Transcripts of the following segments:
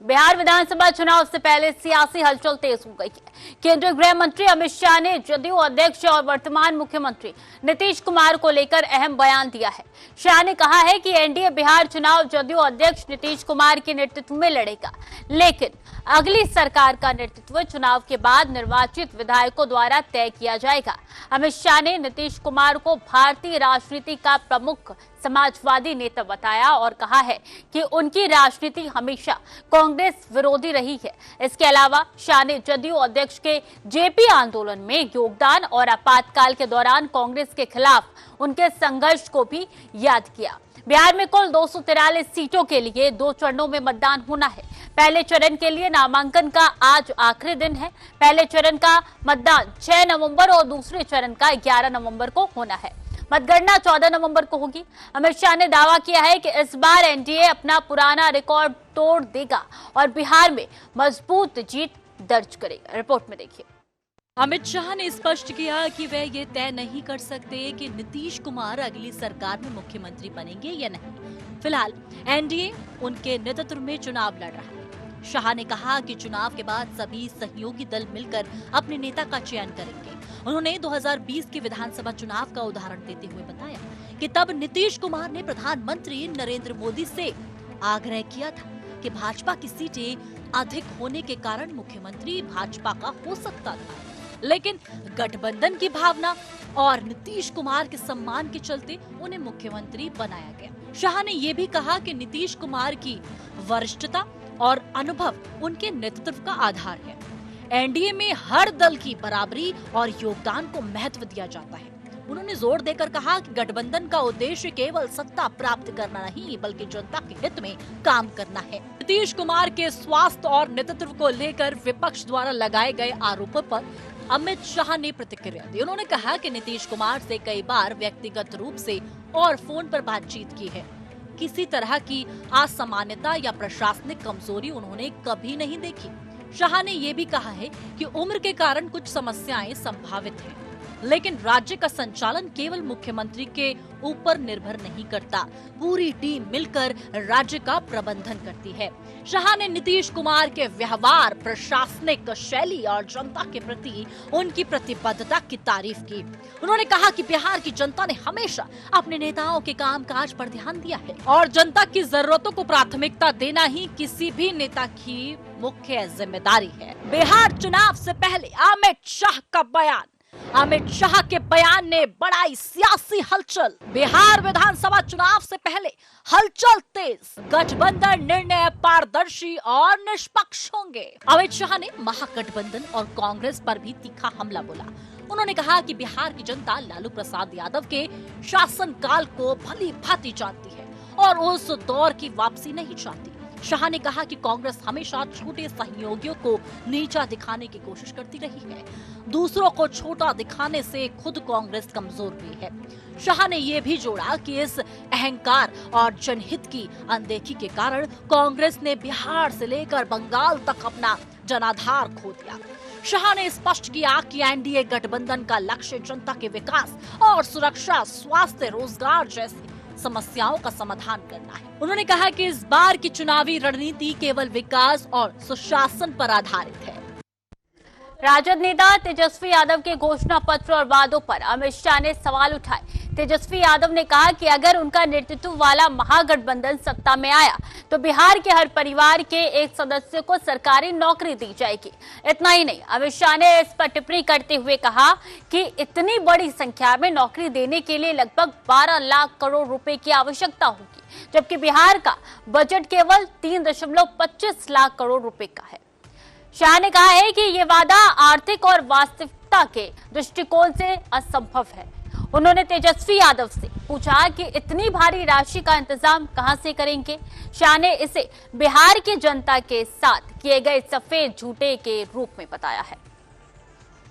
बिहार विधानसभा चुनाव से पहले सियासी हलचल तेज हो गई है। केंद्रीय गृह मंत्री अमित शाह ने जदयू अध्यक्ष और वर्तमान मुख्यमंत्री नीतीश कुमार को लेकर अहम बयान दिया है। शाह ने कहा है कि एनडीए बिहार चुनाव जदयू अध्यक्ष नीतीश कुमार के नेतृत्व में लड़ेगा, लेकिन अगली सरकार का नेतृत्व चुनाव के बाद निर्वाचित विधायकों द्वारा तय किया जाएगा। अमित शाह ने नीतीश कुमार को भारतीय राजनीति का प्रमुख समाजवादी नेता बताया और कहा है कि उनकी राजनीति हमेशा कांग्रेस विरोधी रही है। इसके अलावा शाह ने जदयू अध्यक्ष के जेपी आंदोलन में योगदान और आपातकाल के दौरान कांग्रेस के खिलाफ उनके संघर्ष को भी याद किया। बिहार में कुल 243 सीटों के लिए 2 चरणों में मतदान होना है। पहले चरण के लिए नामांकन का आज आखिरी दिन है। पहले चरण का मतदान 6 नवंबर और दूसरे चरण का 11 नवंबर को होना है। मतगणना 14 नवंबर को होगी। अमित शाह ने दावा किया है कि इस बार एनडीए अपना पुराना रिकॉर्ड तोड़ देगा और बिहार में मजबूत जीत दर्ज करेगा। रिपोर्ट में देखिए। अमित शाह ने स्पष्ट किया कि वे ये तय नहीं कर सकते कि नीतीश कुमार अगली सरकार में मुख्यमंत्री बनेंगे या नहीं। फिलहाल एनडीए उनके नेतृत्व में चुनाव लड़ रहा है। शाह ने कहा कि चुनाव के बाद सभी सहयोगी दल मिलकर अपने नेता का चयन करेंगे। उन्होंने 2020 के विधानसभा चुनाव का उदाहरण देते हुए बताया कि तब नीतीश कुमार ने प्रधानमंत्री नरेंद्र मोदी से आग्रह किया था कि भाजपा की सीटें अधिक होने के कारण मुख्यमंत्री भाजपा का हो सकता था, लेकिन गठबंधन की भावना और नीतीश कुमार के सम्मान के चलते उन्हें मुख्यमंत्री बनाया गया। शाह ने ये भी कहा कि नीतीश कुमार की वरिष्ठता और अनुभव उनके नेतृत्व का आधार है। एनडीए में हर दल की बराबरी और योगदान को महत्व दिया जाता है। उन्होंने जोर देकर कहा कि गठबंधन का उद्देश्य केवल सत्ता प्राप्त करना नहीं बल्कि जनता के हित में काम करना है। नीतीश कुमार के स्वास्थ्य और नेतृत्व को लेकर विपक्ष द्वारा लगाए गए आरोपों पर अमित शाह ने प्रतिक्रिया दी। उन्होंने कहा कि नीतीश कुमार से कई बार व्यक्तिगत रूप से और फोन पर बातचीत की है। किसी तरह की असामान्यता या प्रशासनिक कमजोरी उन्होंने कभी नहीं देखी। शाह ने ये भी कहा है कि उम्र के कारण कुछ समस्याएं संभावित हैं, लेकिन राज्य का संचालन केवल मुख्यमंत्री के ऊपर निर्भर नहीं करता। पूरी टीम मिलकर राज्य का प्रबंधन करती है। शाह ने नीतीश कुमार के व्यवहार, प्रशासनिक शैली और जनता के प्रति उनकी प्रतिबद्धता की तारीफ की। उन्होंने कहा कि बिहार की जनता ने हमेशा अपने नेताओं के कामकाज पर ध्यान दिया है और जनता की जरूरतों को प्राथमिकता देना ही किसी भी नेता की मुख्य जिम्मेदारी है। बिहार चुनाव से पहले अमित शाह का बयान। अमित शाह के बयान ने बढ़ाई सियासी हलचल। बिहार विधानसभा चुनाव से पहले हलचल तेज। गठबंधन निर्णय पारदर्शी और निष्पक्ष होंगे। अमित शाह ने महागठबंधन और कांग्रेस पर भी तीखा हमला बोला। उन्होंने कहा कि बिहार की जनता लालू प्रसाद यादव के शासनकाल को भली भांति जानती है और उस दौर की वापसी नहीं चाहती। शाह ने कहा कि कांग्रेस हमेशा छोटे सहयोगियों को नीचा दिखाने की कोशिश करती रही है। दूसरों को छोटा दिखाने से खुद कांग्रेस कमजोर हुई है। शाह ने यह भी जोड़ा कि इस अहंकार और जनहित की अनदेखी के कारण कांग्रेस ने बिहार से लेकर बंगाल तक अपना जनाधार खो दिया। शाह ने स्पष्ट किया कि एनडीए गठबंधन का लक्ष्य जनता के विकास और सुरक्षा, स्वास्थ्य, रोजगार जैसी समस्याओं का समाधान करना है। उन्होंने कहा कि इस बार की चुनावी रणनीति केवल विकास और सुशासन पर आधारित है। राजद नेता तेजस्वी यादव के घोषणा पत्र और वादों पर अमित शाह ने सवाल उठाए। तेजस्वी यादव ने कहा कि अगर उनका नेतृत्व वाला महागठबंधन सत्ता में आया तो बिहार के हर परिवार के एक सदस्य को सरकारी नौकरी दी जाएगी। इतना ही नहीं, अमित शाह ने इस पर टिप्पणी करते हुए कहा कि इतनी बड़ी संख्या में नौकरी देने के लिए लगभग 12 लाख करोड़ रुपए की आवश्यकता होगी, जबकि बिहार का बजट केवल 3.25 लाख करोड़ रुपए का है। शाह ने कहा है कि ये वादा आर्थिक और वास्तविकता के दृष्टिकोण से असंभव है। उन्होंने तेजस्वी यादव से पूछा कि इतनी भारी राशि का इंतजाम कहां से करेंगे। शाह ने इसे बिहार की जनता के साथ किए गए सफेद झूठे के रूप में बताया है।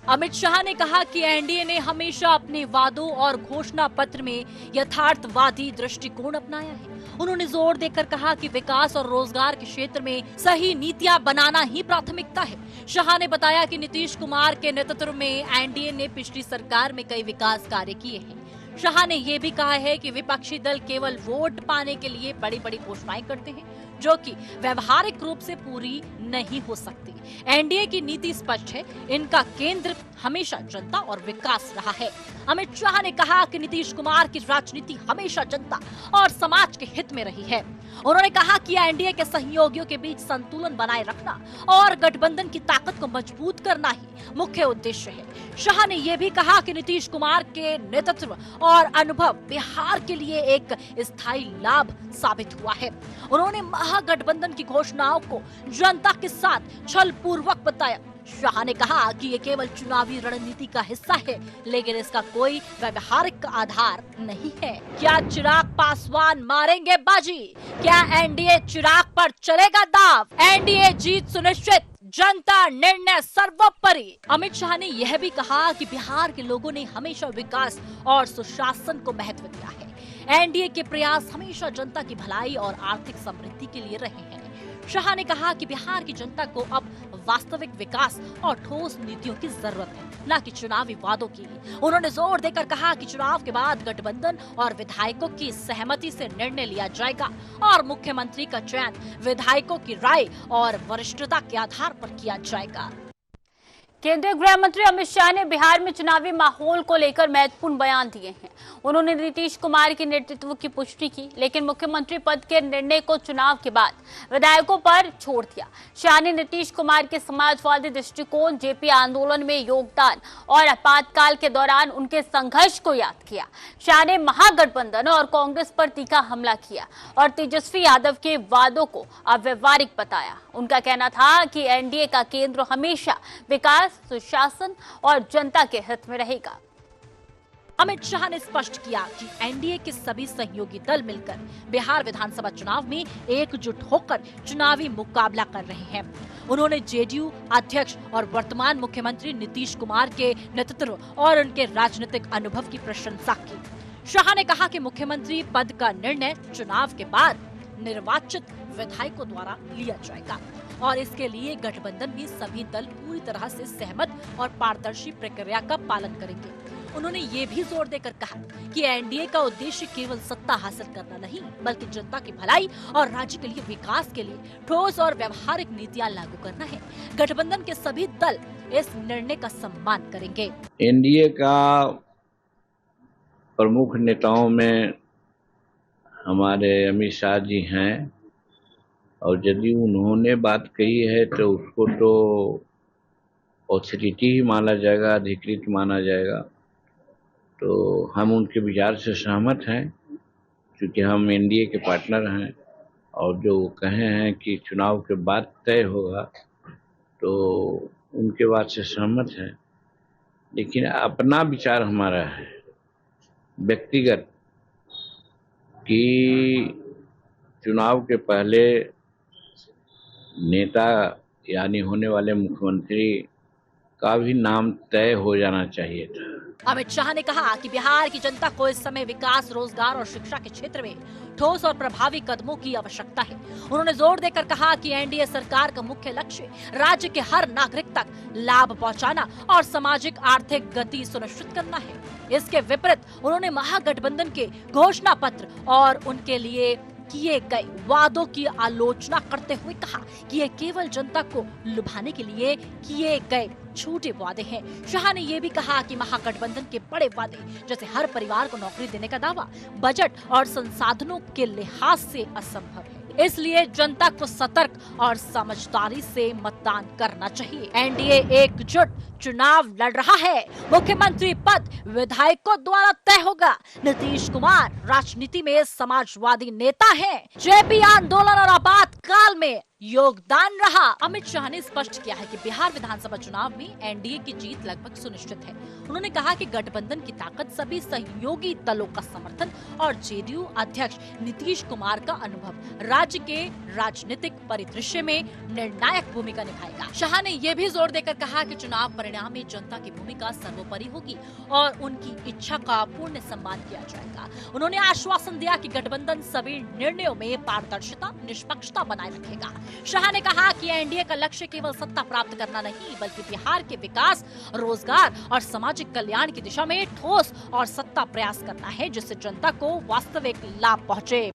अमित शाह ने कहा कि एनडीए ने हमेशा अपने वादों और घोषणा पत्र में यथार्थवादी दृष्टिकोण अपनाया है। उन्होंने जोर देकर कहा कि विकास और रोजगार के क्षेत्र में सही नीतियां बनाना ही प्राथमिकता है। शाह ने बताया कि नीतीश कुमार के नेतृत्व में एनडीए ने पिछली सरकार में कई विकास कार्य किए हैं। शाह ने यह भी कहा है कि विपक्षी दल केवल वोट पाने के लिए बड़ी बड़ी घोषणाएं करते हैं। जो कि व्यवहारिक रूप से पूरी नहीं हो सकती। एनडीए की नीति स्पष्ट है, इनका केंद्र हमेशा जनता और विकास रहा है। अमित शाह ने कहा कि नीतीश कुमार की राजनीति हमेशा जनता और समाज के हित में रही है। उन्होंने कहा कि एनडीए के सहयोगियों के बीच संतुलन बनाए रखना और गठबंधन की ताकत को मजबूत करना ही मुख्य उद्देश्य है। शाह ने यह भी कहा कि नीतीश कुमार के नेतृत्व और अनुभव बिहार के लिए एक स्थायी लाभ साबित हुआ है। उन्होंने महागठबंधन की घोषणाओं को जनता के साथ छलपूर्वक बताया। शाह ने कहा कि ये केवल चुनावी रणनीति का हिस्सा है, लेकिन इसका कोई व्यावहारिक आधार नहीं है। क्या चिराग पासवान मारेंगे बाजी? क्या एनडीए चिराग पर चलेगा दाव? एनडीए जीत सुनिश्चित, जनता निर्णय सर्वोपरि। अमित शाह ने यह भी कहा कि बिहार के लोगों ने हमेशा विकास और सुशासन को महत्व दिया है। एनडीए के प्रयास हमेशा जनता की भलाई और आर्थिक समृद्धि के लिए रहे हैं। शाह ने कहा कि बिहार की जनता को अब वास्तविक विकास और ठोस नीतियों की जरूरत है, न कि चुनावी वादों की। उन्होंने जोर देकर कहा कि चुनाव के बाद गठबंधन और विधायकों की सहमति से निर्णय लिया जाएगा और मुख्यमंत्री का चयन विधायकों की राय और वरिष्ठता के आधार पर किया जाएगा। केंद्रीय गृह मंत्री अमित शाह ने बिहार में चुनावी माहौल को लेकर महत्वपूर्ण बयान दिए हैं। उन्होंने नीतीश कुमार के नेतृत्व की पुष्टि की, लेकिन मुख्यमंत्री पद के निर्णय को चुनाव के बाद विधायकों पर छोड़ दिया। शाह ने नीतीश कुमार के समाजवादी दृष्टिकोण, जेपी आंदोलन में योगदान और आपातकाल के दौरान उनके संघर्ष को याद किया। शाह ने महागठबंधन और कांग्रेस पर तीखा हमला किया और तेजस्वी यादव के वादों को अव्यवहारिक बताया। उनका कहना था कि एनडीए का केंद्र हमेशा विकास, सुशासन और जनता के हित में रहेगा। अमित शाह ने स्पष्ट किया कि एनडीए के सभी सहयोगी दल मिलकर बिहार विधानसभा चुनाव में एकजुट होकर चुनावी मुकाबला कर रहे हैं। उन्होंने जेडीयू अध्यक्ष और वर्तमान मुख्यमंत्री नीतीश कुमार के नेतृत्व और उनके राजनीतिक अनुभव की प्रशंसा की। शाह ने कहा कि मुख्यमंत्री पद का निर्णय चुनाव के बाद निर्वाचित विधायकों द्वारा लिया जाएगा और इसके लिए गठबंधन में सभी दल पूरी तरह से सहमत और पारदर्शी प्रक्रिया का पालन करेंगे। उन्होंने ये भी जोर देकर कहा कि एनडीए का उद्देश्य केवल सत्ता हासिल करना नहीं, बल्कि जनता की भलाई और राज्य के लिए विकास के लिए ठोस और व्यवहारिक नीतियां लागू करना है। गठबंधन के सभी दल इस निर्णय का सम्मान करेंगे। एनडीए का प्रमुख नेताओं में हमारे अमित शाह जी हैं और यदि उन्होंने बात कही है तो उसको तो ऑथोरिटी ही माना जाएगा, अधिकृत माना जाएगा। तो हम उनके विचार से सहमत हैं, क्योंकि हम एनडीए के पार्टनर हैं और जो कहे हैं कि चुनाव के बाद तय होगा तो उनके बात से सहमत हैं। लेकिन अपना विचार हमारा है व्यक्तिगत कि चुनाव के पहले नेता यानी होने वाले मुख्यमंत्री का भी नाम तय हो जाना चाहिए था। अमित शाह ने कहा कि बिहार की जनता को इस समय विकास, रोजगार और शिक्षा के क्षेत्र में ठोस और प्रभावी कदमों की आवश्यकता है। उन्होंने जोर देकर कहा कि एनडीए सरकार का मुख्य लक्ष्य राज्य के हर नागरिक तक लाभ पहुंचाना और सामाजिक आर्थिक गति सुनिश्चित करना है। इसके विपरीत उन्होंने महागठबंधन के घोषणा पत्र और उनके लिए किए गए वादों की आलोचना करते हुए कहा कि ये केवल जनता को लुभाने के लिए किए गए छोटे वादे हैं। शाह ने यह भी कहा कि महागठबंधन के बड़े वादे जैसे हर परिवार को नौकरी देने का दावा बजट और संसाधनों के लिहाज से असंभव है, इसलिए जनता को सतर्क और समझदारी से मतदान करना चाहिए। एनडीए एकजुट चुनाव लड़ रहा है। मुख्यमंत्री पद विधायकों द्वारा तय होगा। नीतीश कुमार राजनीति में समाजवादी नेता हैं। जेपी आंदोलन और आपातकाल में योगदान रहा। अमित शाह ने स्पष्ट किया है कि बिहार विधानसभा चुनाव में एनडीए की जीत लगभग सुनिश्चित है। उन्होंने कहा कि गठबंधन की ताकत, सभी सहयोगी दलों का समर्थन और जेडीयू अध्यक्ष नीतीश कुमार का अनुभव राज्य के राजनीतिक परिदृश्य में निर्णायक भूमिका निभाएगा। शाह ने यह भी जोर देकर कहा कि चुनाव परिणाम में जनता की भूमिका सर्वोपरि होगी और उनकी इच्छा का पूर्ण सम्मान किया जाएगा। उन्होंने आश्वासन दिया कि गठबंधन सभी निर्णयों में पारदर्शिता, निष्पक्षता बनाए रखेगा। शाह ने कहा कि एनडीए का लक्ष्य केवल सत्ता प्राप्त करना नहीं, बल्कि बिहार के विकास, रोजगार और सामाजिक कल्याण की दिशा में ठोस और सत्ता प्रयास करना है, जिससे जनता को वास्तविक लाभ पहुंचे।